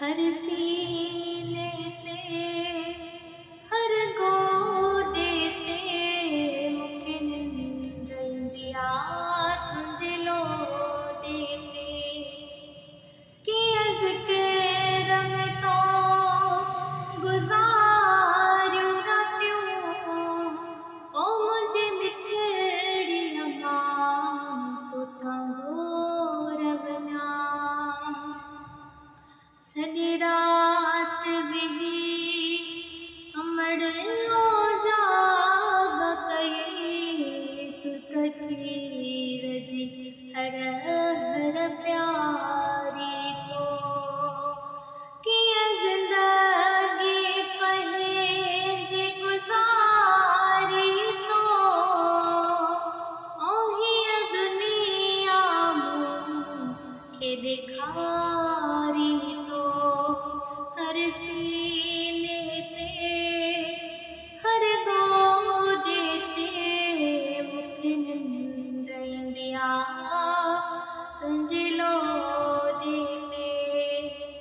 हर सीने ते हर गोदे ते मूंखे निंड ईंदी आ तुंहिंजे लोॾे ते कीअं ज़िक्र में तो गुज़ारियूं रातियूं ओ मुंहिंजी मिठड़ी मां तोतां घोर वञा सॼी रात विही अमड़ियो जाग कई सुख खीर जी हर हर प्यारी तो कीअं ज़िंदगी पंहिंजी गुज़ारी तो ओ हीअ दुनिया मूंखे ॾेखारी तो हर सीने ते हर गोदे ते मूंखे निंड ईंदी आ तुंहिंजे लोॾे